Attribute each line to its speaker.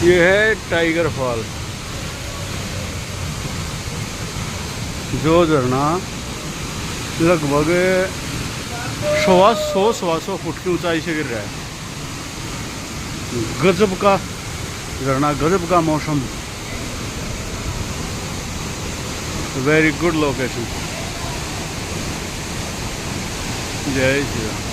Speaker 1: ये है tiger fall, जो झरना लगभग 100 फुट की ऊंचाई से गिर रहा है। गजब का झरना, गजब का मौसम, वेरी गुड लोकेशन। जय श्री राम।